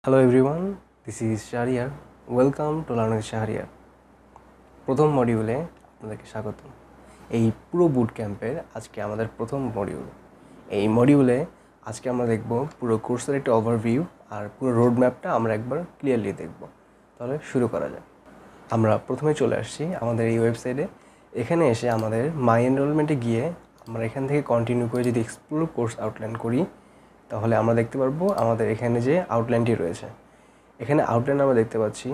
Hello everyone, this is Shahriar. Welcome to learn with Shahriar. প্রথম মডিউলে আপনাদেরকে স্বাগত। এই পুরো বুট ক্যাম্পের আজকে আমাদের প্রথম মডিউল। এই মডিউলে আজকে আমরা দেখব পুরো কোর্সের একটা ওভারভিউ আর পুরো রোড ম্যাপটা আমরা একবার ক্লিয়ারলি দেখব। তাহলে শুরু করা যায়। আমরা প্রথমে চলে আসছি আমাদের এই ওয়েবসাইটে। এখানে এসে আমাদের মাই এনরোলমেন্টে গিয়ে আমরা এখান থেকে কন্টিনিউ করে যদি এক্সপ্লোর কোর্স আউটলাইন করি তাহলে আমরা দেখতে পারবো আমাদের এখানে যে আউটলাইনটি রয়েছে। এখানে আউটলাইন আমরা দেখতে পাচ্ছি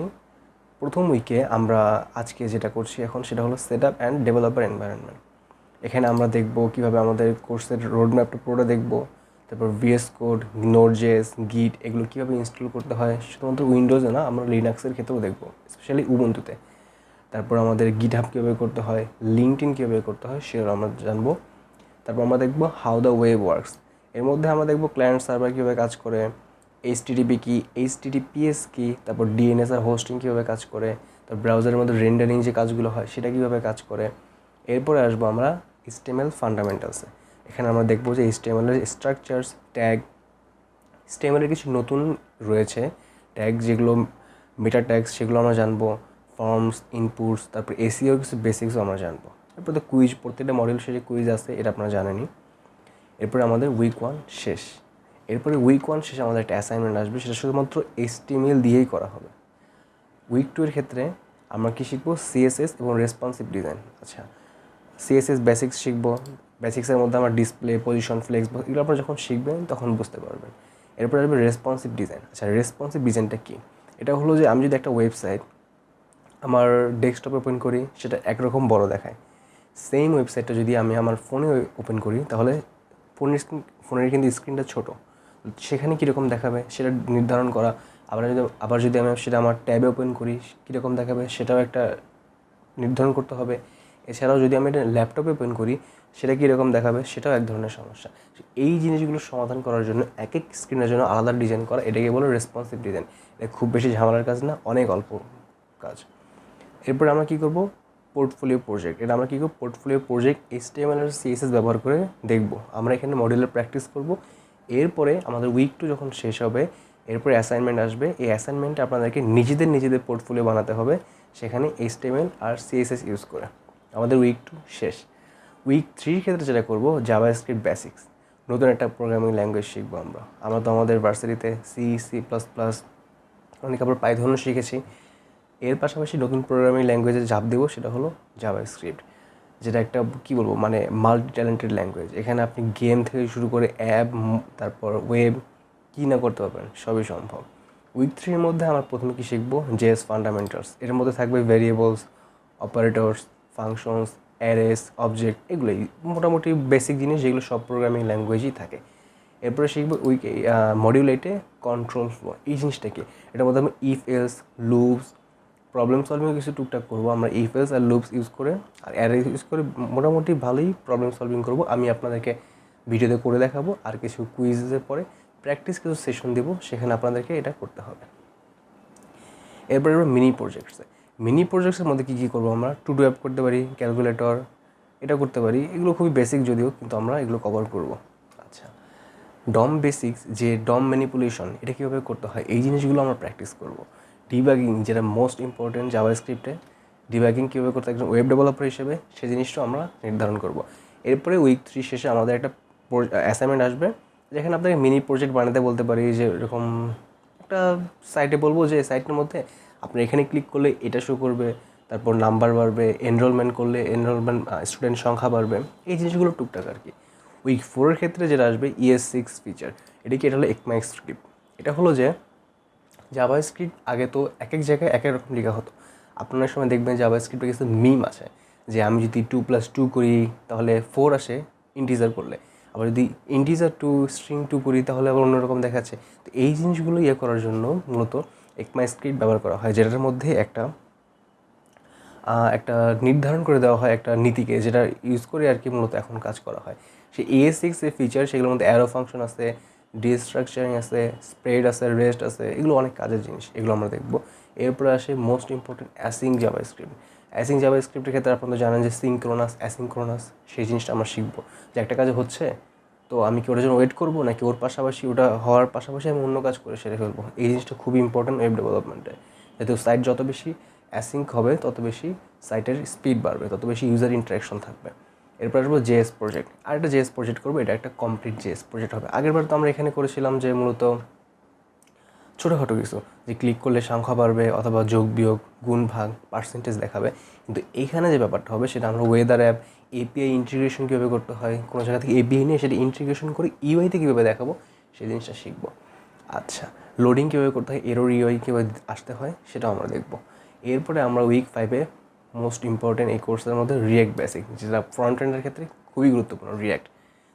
প্রথম উইকে আমরা আজকে যেটা করছি এখন সেটা হলো set up and developer environment. এখানে আমরা দেখব কীভাবে আমাদের কোর্সের রোড ম্যাপটা পুরোটা দেখব। তারপর ভিএস কোড, নোড.জেএস, গিট এগুলো কীভাবে ইনস্টল করতে হয় শুধুমাত্র উইন্ডোজে না, আমরা লিনাক্সের ক্ষেত্রেও দেখব, স্পেশালি উবুন্টুতে। তারপর আমাদের গিট হাব কীভাবে করতে হয়, লিঙ্কডইন কীভাবে করতে হয় সেগুলো আমরা জানবো। তারপর আমরা দেখব হাউ দ্য ওয়েব ওয়ার্কস। এর মধ্যে আমরা দেখব ক্লায়েন্ট সার্ভার কীভাবে কাজ করে, এইচটিটিপি কি, এইচটিটিপিএস কি, তারপর ডিএনএস আর হোস্টিং কীভাবে কাজ করে, তারপর ব্রাউজারের মধ্যে রেন্ডারিং যে কাজগুলো হয় সেটা কীভাবে কাজ করে। এরপরে আসবো আমরা এইচটিএমএল ফান্ডামেন্টালসে। এখানে আমরা দেখব যে এইচটিএমএলের স্ট্রাকচারস, ট্যাগ, এইচটিএমএলের কিছু নতুন রয়েছে ট্যাগ যেগুলো মেটা ট্যাগস, সেগুলো আমরা জানবো। ফর্মস, ইনপুটস, তারপর এসিওর কিছু বেসিক্সও আমরা জানবো। এরপর তো কুইজ, প্রত্যেকটা মডেল শেষে কুইজ আছে, এটা আপনারা জানেনই। এরপরে আমাদের উইক 1 শেষ। এরপরে উইক 1 শেষে আমাদের একটা অ্যাসাইনমেন্ট আসবে, সেটা শুধুমাত্র এইচটিএমএল দিয়েই করা হবে। উইক 2 এর ক্ষেত্রে আমরা কী শিখবো, সিএসএস এবং রেসপন্সিভ ডিজাইন। আচ্ছা, সিএসএস বেসিক্স শিখবো। বেসিক্সের মধ্যে আমরা ডিসপ্লে, পজিশন, ফ্লেক্স এগুলো আপনারা যখন শিখবেন তখন বুঝতে পারবেন। এরপরে আসবে রেসপন্সিভ ডিজাইন। আচ্ছা, রেসপন্সিভ ডিজাইনটা কী? এটা হলো যে আমি যদি একটা ওয়েবসাইট আমার ডেস্কটপে ওপেন করি সেটা একরকম বড় দেখায়। সেম ওয়েবসাইটটা যদি আমি আমার ফোনে ওপেন করি তাহলে ফোনের কিন্তু স্ক্রিনটা ছোটো, সেখানে কীরকম দেখাবে সেটা নির্ধারণ করা। আবার যদি আমি সেটা আমার ট্যাবে ওপেন করি কীরকম দেখাবে সেটাও একটা নির্ধারণ করতে হবে। এছাড়াও যদি আমি এটা ল্যাপটপে ওপেন করি সেটা কীরকম দেখাবে সেটাও এক ধরনের সমস্যা। এই জিনিসগুলো সমাধান করার জন্য এক এক স্ক্রিনের জন্য আলাদা ডিজাইন করা, এটাকে বলে রেসপন্সিভ ডিজাইন। এটা খুব বেশি ঝামেলার কাজ না, অনেক অল্প কাজ। এরপরে আমরা কী করবো, পোর্টফোলিও প্রজেক্ট। এটা আমরা কী করবো, পোর্টফোলিও প্রজেক্ট এইচটিএমএল আর সিএসএস ব্যবহার করে দেখব। আমরা এখানে মডেলের প্র্যাকটিস করব। এরপরে আমাদের উইক 2 যখন শেষ হবে এরপরে অ্যাসাইনমেন্ট আসবে। এই অ্যাসাইনমেন্টে আপনাদেরকে নিজেদের পোর্টফোলিও বানাতে হবে, সেখানে এইচটিএমএল আর সিএসএস ইউজ করে। আমাদের উইক 2 শেষ। উইক 3 ক্ষেত্রে যেটা করবো, জাভাস্ক্রিপ্ট বেসিক্স, নতুন একটা প্রোগ্রামিং ল্যাঙ্গুয়েজ শিখবো আমরা তো আমাদের ভার্সিটিতে সি++, অনেক আবার পাইথনও শিখেছি। এর পাশাপাশি নতুন প্রোগ্রামিং ল্যাঙ্গুয়েজে ঝাঁপ দেবো, সেটা হলো জাভাস্ক্রিপ্ট, যেটা একটা কী বলবো মানে মাল্টি ট্যালেন্টেড ল্যাঙ্গুয়েজ। এখানে আপনি গেম থেকে শুরু করে অ্যাপ, তারপর ওয়েব, কী না করতে পারবেন, সবই সম্ভব। উইক 3 এর মধ্যে আমরা প্রথমে কী শিখবো, জেএস ফান্ডামেন্টালস। এর মধ্যে থাকবে variables, operators, functions, arrays, object, এগুলোই মোটামুটি বেসিক জিনিস যেগুলো সব প্রোগ্রামিং ল্যাঙ্গুয়েজই থাকে। এরপরে শিখবো মডিউল 8-এ কন্ট্রোল ফ্লো। এই জিনিসটা কি, এটার মধ্যে আমি ইফ এলস, লুপস, প্রবলেম সলভিংও কিছু টুকটাক করবো আমরা ইফ এলস আর লুপস ইউজ করে, আর অ্যারে ইউজ করে মোটামুটি ভালোই প্রবলেম সলভিং করবো। আমি আপনাদেরকে ভিডিওতে করে দেখাবো, আর কিছু কুইজের পরে প্র্যাকটিস কিছু সেশন দেবো, সেখানে আপনাদেরকে এটা করতে হবে। এরপরে মিনি প্রজেক্টসের মধ্যে কী করবো, আমরা টু ডু অ্যাপ করতে পারি, ক্যালকুলেটর এটা করতে পারি। এগুলো খুবই বেসিক যদিও, কিন্তু আমরা এগুলো কভার করবো। আচ্ছা, ডম বেসিক্স, যে ডম ম্যানিপুলেশন এটা কীভাবে করতে হয় এই জিনিসগুলো আমরা প্র্যাকটিস করবো। ডিবাগিং, যেটা মোস্ট ইম্পর্টেন্ট জাভাস্ক্রিপ্টে, ডিবাগিং কীভাবে করতে একজন ওয়েব ডেভেলপার হিসেবে সেই জিনিসটাও আমরা নির্ধারণ করব। এরপরে উইক 3 শেষে আমাদের একটা অ্যাসাইনমেন্ট আসবে, যেখানে আপনাকে মিনি প্রজেক্ট বানাতে বলতে পারি। যে এরকম একটা সাইটে বলবো যে সাইটের মধ্যে আপনি এখানে ক্লিক করলে এটা শো করবে, তারপর নাম্বার বাড়বে, এনরোলমেন্ট করলে স্টুডেন্ট সংখ্যা বাড়বে, এই জিনিসগুলো টুকটাক আর কি। উইক 4-এর ক্ষেত্রে যেটা আসবে ES6 ফিচার। এটা হলো ECMAScript। এটা হলো যে জাভাস্ক্রিপ্ট আগে তো এক এক জায়গায় এক এক রকম লেখা হতো। আপনার সময় দেখবেন জাভাস্ক্রিপ্টে কিছু মিম আছে, যে আমি যদি 2+2 করি তাহলে 4 আসে ইন্টিজার করলে, আবার যদি ইন্টিজার 2 স্ট্রিং 2 করি তাহলে আবার অন্যরকম দেখাচ্ছে। তো এই জিনিসগুলো করার জন্য মূলত ECMAScript ব্যবহার করা হয়, যেটার মধ্যে একটা নির্ধারণ করে দেওয়া হয় একটা নীতিকে, যেটা ইউজ করে আর কি মূলত এখন কাজ করা হয়। সেই ES6 এর ফিচার, সেগুলোর মধ্যে অ্যারো ফাংশন আছে, ডিস্ট্রাকচারিং আছে, স্প্রেড আছে, রেস্ট আছে, এগুলো অনেক কাজের জিনিস, এগুলো আমরা দেখবো। এরপরে আসে most important async JavaScript. Async জাভাস্ক্রিপ্টের ক্ষেত্রে আপনারা জানেন যে সিনক্রোনাস, অ্যাসিনক্রোনাস, সেই জিনিসটা আমরা শিখবো। যে একটা কাজ হচ্ছে তো আমি কি ওটার জন্য ওয়েট করবো, নাকি ওর পাশাপাশি ওটা হওয়ার পাশাপাশি আমি অন্য কাজ করে সেরে ফেলবো? এই জিনিসটা খুবই ইম্পর্টেন্ট ওয়েব ডেভেলপমেন্টে। যেহেতু সাইট যত বেশি অ্যাসিঙ্ক হবে তত বেশি সাইটের স্পিড বাড়বে, তত বেশি ইউজার ইন্টারাকশন থাকবে। এরপর আসবো জেএস প্রজেক্ট। আর একটা জেএস প্রজেক্ট করবো, এটা একটা কমপ্লিট জেএস প্রজেক্ট হবে। আগেরবার তো আমরা এখানে করেছিলাম যে মূলত ছোটোখাটো কিছু, যে ক্লিক করলে সংখ্যা বাড়বে অথবা যোগ বিয়োগ গুণ ভাগ পার্সেন্টেজ দেখাবে। কিন্তু এইখানে যে ব্যাপারটা হবে সেটা আমরা ওয়েদার অ্যাপ এপিআই ইন্টিগ্রেশন কীভাবে করতে হয়, কোনো জায়গা থেকে এপিআই নিয়ে সেটা ইন্টিগ্রেশন করে ইউআইতে কীভাবে দেখাবো সেই জিনিসটা শিখবো। আচ্ছা, লোডিং কীভাবে করতে হয়, এরর ইউআই কীভাবে আসতে হয় সেটাও আমরা দেখবো। এরপরে আমরা উইক 5-এ মোস্ট ইম্পর্টেন্ট এই কোর্সের মধ্যে রিয়্যাক্ট বেসিক, যেটা ফ্রন্ট এন্ডের ক্ষেত্রে খুবই গুরুত্বপূর্ণ রিয়্যাক্ট।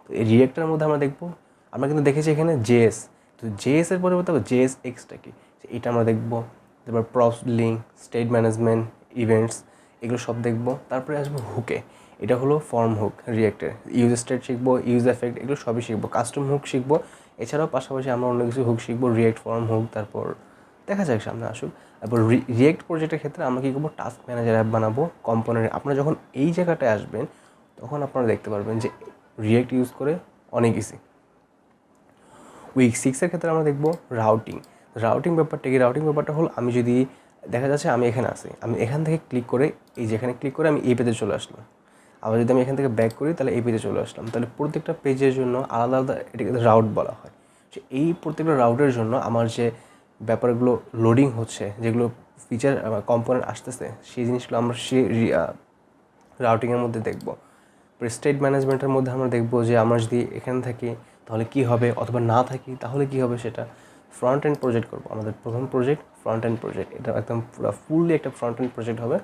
তো এই রিয়্যাক্টের মধ্যে আমরা দেখবো, আমরা কিন্তু দেখেছি এখানে জেএস, তো জেএসের পরিবর্তে জেএস এক্সটা কি এটা আমরা দেখবো। তারপর props link, state management, events, এগুলো সব দেখবো। তারপরে আসবো হুকে, এটা হলো ফর্ম হুক রিয়্যাক্টের। ইউজ স্টেট শিখবো, ইউজ এফেক্ট, এগুলো সবই শিখবো। কাস্টম হুক শিখবো, এছাড়াও পাশাপাশি আমরা অন্য কিছু হুক শিখবো, রিয়্যাক্ট ফর্ম হুক। তারপর দেখা যাক সামনে আসুক। তারপর রিয়্যাক্ট প্রজেক্টের ক্ষেত্রে আমরা কী করবো, টাস্ক ম্যানেজার অ্যাপ বানাবো কম্পোনেন্ট। আপনারা যখন এই জায়গাটায় আসবেন তখন আপনারা দেখতে পারবেন যে রিয়্যাক্ট ইউজ করে অনেক ইজি। উইক 6-এর ক্ষেত্রে আমরা দেখবো রাউটিং ব্যাপারটা কি। রাউটিং ব্যাপারটা হলো, আমি যদি দেখা যাচ্ছে আমি এখানে আসি, আমি এখান থেকে ক্লিক করে এই যেখানে ক্লিক করে আমি এই পেজে চলে আসলাম। আবার যদি আমি এখান থেকে ব্যাক করি তাহলে এই পেজে চলে আসলাম। তাহলে প্রত্যেকটা পেজের জন্য আলাদা আলাদা এটাকে রাউট বলা হয়। যে এই প্রত্যেকটা রাউটের জন্য আমার যে ব্যাপারগুলো লোডিং হচ্ছে, যেগুলো ফিচার কম্পোনেন্ট আসতেছে, সেই জিনিসগুলো আমরা সেই রাউটিংয়ের মধ্যে দেখবো। স্টেট ম্যানেজমেন্টের মধ্যে আমরা দেখবো যে আমরা যদি এখানে থাকি তাহলে কী হবে, অথবা না থাকি তাহলে কী হবে। সেটা ফ্রন্ট এন্ড প্রজেক্ট করবো, আমাদের প্রথম প্রজেক্ট ফ্রন্ট এন্ড প্রজেক্ট। এটা একদম পুরো ফুললি একটা ফ্রন্ট এন্ড প্রজেক্ট হবে।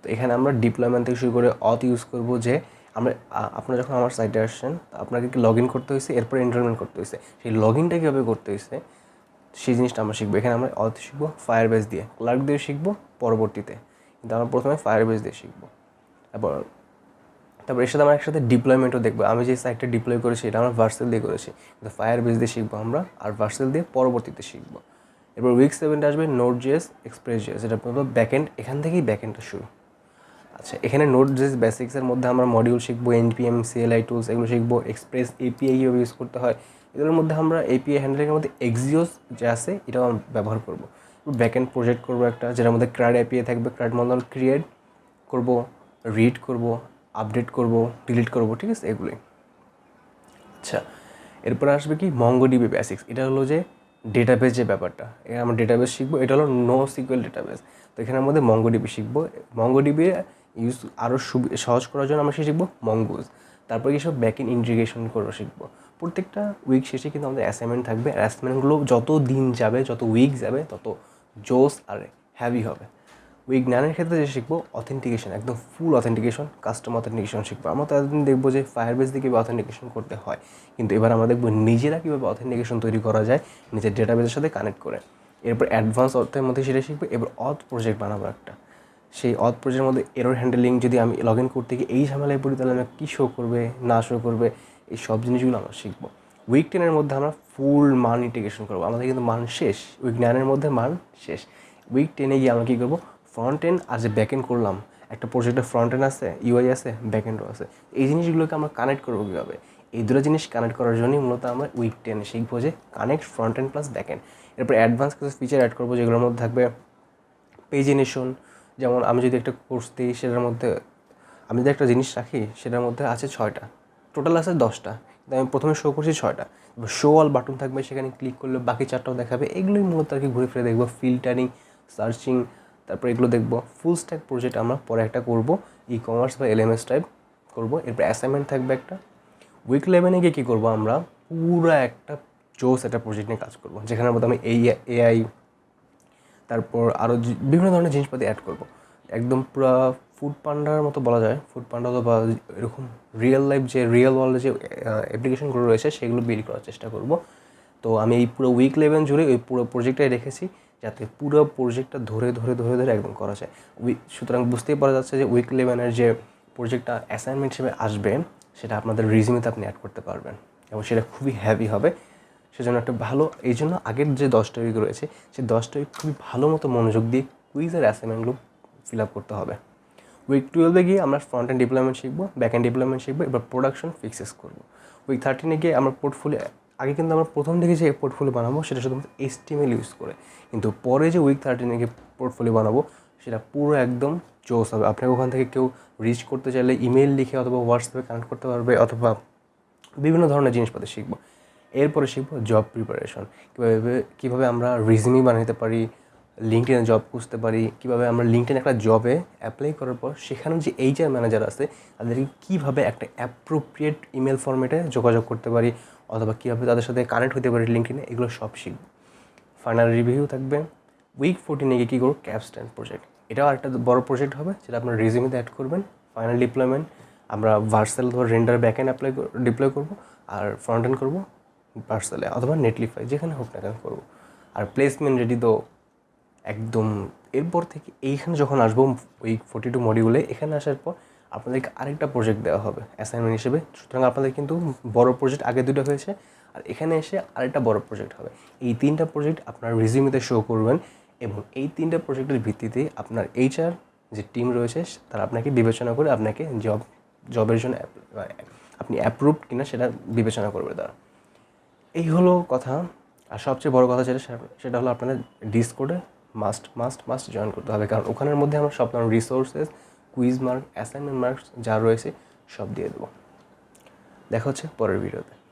তো এখানে আমরা ডিপ্লয়মেন্ট থেকে শুরু করে অথ ইউজ করবো, যে আমরা আপনারা যখন আমার সাইটে আসছেন আপনাকে লগ ইন করতে হয়েছে, এরপর এনরোলমেন্ট করতে হয়েছে, সেই লগ ইনটা কীভাবে করতে হয়েছে সেই জিনিসটা আমরা শিখবো। এখানে আমরা অথ শিখবো ফায়ারবেস দিয়ে, ক্লার্ক দিয়ে শিখবো পরবর্তীতে, কিন্তু আমরা প্রথমে ফায়ারবেস দিয়ে শিখবো। তারপর এর সাথে আমরা একসাথে ডিপ্লয়মেন্টও দেখবো। আমি যে সাইটটা ডিপ্লয় করেছি এটা আমরা ভার্সেল দিয়ে করেছি, কিন্তু ফায়ারবেস দিয়ে শিখবো আমরা, আর ভার্সেল দিয়ে পরবর্তীতে শিখবো। এরপর উইক 7-এ আসবে নোড জেএস, এক্সপ্রেস জেএস, এটা প্রথম ব্যাকএন্ড, এখান থেকেই ব্যাকএন্ডটা শুরু। আচ্ছা, এখানে নোড জেএস বেসিক্সের মধ্যে আমরা মডিউল শিখবো, এনপিএম, সিএলআই টুলস, এগুলো শিখবো। এক্সপ্রেস এপিআই কীভাবে ইউজ করতে হয়, এগুলোর মধ্যে আমরা এপিআই হ্যান্ডলিংয়ের মধ্যে এক্সিওস যে আছে এটাও আমরা ব্যবহার করবো। ব্যাকএন্ড প্রজেক্ট করবো একটা, যেটার মধ্যে ক্রাড এপিআই থাকবে, ক্রাড মডেল ক্রিয়েট করবো, রিড করবো, আপডেট করব, ডিলিট করব, ঠিক আছে, এগুলোই। আচ্ছা, এরপরে আসবে কি মঙ্গোডিবি বেসিক্স। এটা হলো যে ডেটাবেস যে ব্যাপারটা, এখানে আমরা ডেটাবেস শিখবো। এটা হলো নো সিকুয়েল ডেটাবেস। তো এখানের মধ্যে মঙ্গোডিবি শিখবো। মঙ্গোডিবি ইউজ আরও সহজ করার জন্য আমরা শিখবো মঙ্গুজ। তারপরে কি সব ব্যাকএন্ড ইন্টিগ্রেশন করে শিখবো। প্রত্যেকটা উইক শেষে কিন্তু আমাদের অ্যাসাইনমেন্ট থাকবে। অ্যাসাইনমেন্টগুলো যত দিন যাবে, যত উইক যাবে, তত জোস আর হ্যাভি হবে। উইক 9-এর ক্ষেত্রে যে শিখবো অথেন্টিকেশন, একদম ফুল অথেন্টিকেশন, কাস্টম অথেন্টিকেশন শিখবো। আমরা তো এতদিন দেখবো যে ফায়ারবেস দিয়ে কীভাবে অথেন্টিকেশন করতে হয়, কিন্তু এবার আমরা দেখবো নিজেরা কীভাবে অথেন্টিকেশন তৈরি করা যায় নিজের ডেটাবেসের সাথে কানেক্ট করে। এরপর অ্যাডভান্স অর্থের মধ্যে সেটা শিখবো। এবার অথ প্রজেক্ট বানাবো একটা, সেই অথ প্রজেক্টের মধ্যে এরর হ্যান্ডেলিং, যদি আমি লগ ইন করতে গিয়ে এই ঝামেলায় পড়ি তাহলে আমার কী শো করবে না শো করবে, এই সব জিনিসগুলো আমরা শিখবো। উইক 10-এর মধ্যে আমরা ফুল মান ইন্টিগ্রেশন করবো। আমাদের কিন্তু মান শেষ, উইক 9-এর মধ্যে মান শেষ। উইক 10-এ গিয়ে আমরা কী করবো, ফ্রন্ট এন্ড আর যে ব্যাক এন্ড করলাম, একটা প্রজেক্টের ফ্রন্ট এন্ড আছে, ইউআই আছে, ব্যাক এন্ডও আছে, এই জিনিসগুলোকে আমরা কানেক্ট করবো কীভাবে। এই দুটো জিনিস কানেক্ট করার জন্যই মূলত আমরা উইক 10-এ শিখবো যে connect front end plus back end. এরপর অ্যাডভান্স কিছু ফিচার অ্যাড করবো, যেগুলোর মধ্যে থাকবে পেজিনেশন। যেমন আমি যদি একটা কোর্স দিই, সেটার মধ্যে আমি যদি একটা জিনিস রাখি সেটার মধ্যে আছে 6টা, টোটাল আছে 10টা, কিন্তু আমি প্রথমে শো করছি 6টা। শো অল বাটন থাকবে, সেখানে ক্লিক করলে বাকি 4টাও দেখাবে। এগুলোই মূলত আর কি ঘুরে ফিরে দেখবো। ফিল্টারিং, সার্চিং, তারপর এগুলো দেখবো। ফুল স্ট্যাক প্রজেক্ট আমরা পরে একটা করবো, ই কমার্স বা এলএমএস টাইপ করবো। এরপর অ্যাসাইনমেন্ট থাকবে একটা। উইক 11-এ গিয়ে কী করবো, আমরা পুরো একটা জোস একটা প্রজেক্ট নিয়ে কাজ করবো, যেখানের মধ্যে আমি এআই, তারপর আরও বিভিন্ন ধরনের জিনিসপাতি অ্যাড করবো। একদম পুরো ফুড পান্ডার মতো বলা যায়, ফুড পান্ডা বা এরকম রিয়েল লাইফ যে রিয়েল ওয়ার্ল্ডে যে অ্যাপ্লিকেশনগুলো রয়েছে সেগুলো বিল্ড করার চেষ্টা করবো। তো আমি এই পুরো উইক 11 জুড়ে ওই পুরো প্রজেক্টটাই রেখেছি, যাতে পুরো প্রজেক্টটা ধরে ধরে ধরে ধরে একদম করা যায়। সুতরাং বুঝতেই পারা যাচ্ছে যে উইক 11-এর যে প্রজেক্টটা অ্যাসাইনমেন্ট হিসেবে আসবে, সেটা আপনাদের রিজিউমেতে আপনি অ্যাড করতে পারবেন এবং সেটা খুবই হ্যাভি হবে। সেজন্য একটা ভালো, এই জন্য আগের যে 10টা উইক রয়েছে সেই 10টা উইক খুবই ভালো মতো মনোযোগ দিয়ে কুইজের অ্যাসাইনমেন্টগুলো ফিল আপ করতে হবে। উইক 12-এ গিয়ে আমরা ফ্রন্ট এন্ড ডিপ্লয়মেন্ট শিখবো, ব্যাক এন্ড ডিপ্লয়মেন্ট শিখবো, এবার প্রোডাকশন ফিক্সেস করবো। উইক 13-এ গিয়ে আমরা পোর্টফোলিও, আগে কিন্তু আমরা প্রথম দিকে যে পোর্টফোলিও বানাবো সেটা শুধুমাত্র HTML ইউজ করে, কিন্তু পরে যে উইক 13-এ গিয়ে পোর্টফোলিও বানাবো সেটা পুরো একদম জোস হবে। আপনাকে ওখান থেকে কেউ রিচ করতে চাইলে ইমেল লিখে অথবা হোয়াটসঅ্যাপে কানেক্ট করতে পারবে, অথবা বিভিন্ন ধরনের জিনিসপত্র শিখবো। এরপরে শিখবো জব প্রিপারেশন, কীভাবে আমরা রিজিউমি বানাতে পারি, লিঙ্কডইনে জব খুঁজতে পারি, কীভাবে আমরা লিঙ্কডইনে একটা জবে অ্যাপ্লাই করার পর সেখানে যে HR ম্যানেজার আছে তাদেরকে কীভাবে একটা অ্যাপ্রোপ্রিয়েট ইমেল ফরম্যাটে যোগাযোগ করতে পারি, অথবা কীভাবে তাদের সাথে কানেক্ট হতে পারি লিঙ্কডইনে, এগুলো সব শিখবো। ফাইনাল রিভিউ থাকবে। উইক 14-এ গিয়ে কী করবো, ক্যাপস্ট্যান্ড প্রজেক্ট, এটাও একটা বড় প্রজেক্ট হবে যেটা আপনার রিজিউমিতে অ্যাড করবেন। ফাইনাল ডিপ্লয়মেন্ট আমরা ভার্সেল অথবা রেন্ডার ব্যাকএন্ড ডিপ্লয় করবো, আর ফ্রন্ট এন্ড করবো ভার্সেলে অথবা নেটলিফাই, যেখানে হোক না কেন করবো। আর প্লেসমেন্ট রেডি তো একদম। এরপর থেকে এইখানে যখন আসবো উইক 42 মডিউলে, এখানে আসার পর আপনাদেরকে আরেকটা প্রজেক্ট দেওয়া হবে অ্যাসাইনমেন্ট হিসেবে। সুতরাং আপনাদের কিন্তু বড় প্রজেক্ট আগে দুটো হয়েছে, আর এখানে এসে আরেকটা বড় প্রজেক্ট হবে। এই 3টা প্রজেক্ট আপনার রিজিউমিতে শো করবেন, এবং এই 3টা প্রজেক্টের ভিত্তিতে আপনার HR যে টিম রয়েছে তারা আপনাকে বিবেচনা করে আপনাকে জবের জন্য আপনি অ্যাপ্রুভড কিনা সেটা বিবেচনা করবে তারা। এই হলো কথা। আর সবচেয়ে বড় কথা সেটা হলো আপনাদের ডিসকর্ডে মাস্ট জয়েন করতে হবে, কারণ ওখানের মধ্যে আমরা সব ধরনের resources, quiz mark, assignment marks যা রয়েছে সব দিয়ে দেবো। দেখা হচ্ছে পরের ভিডিওতে।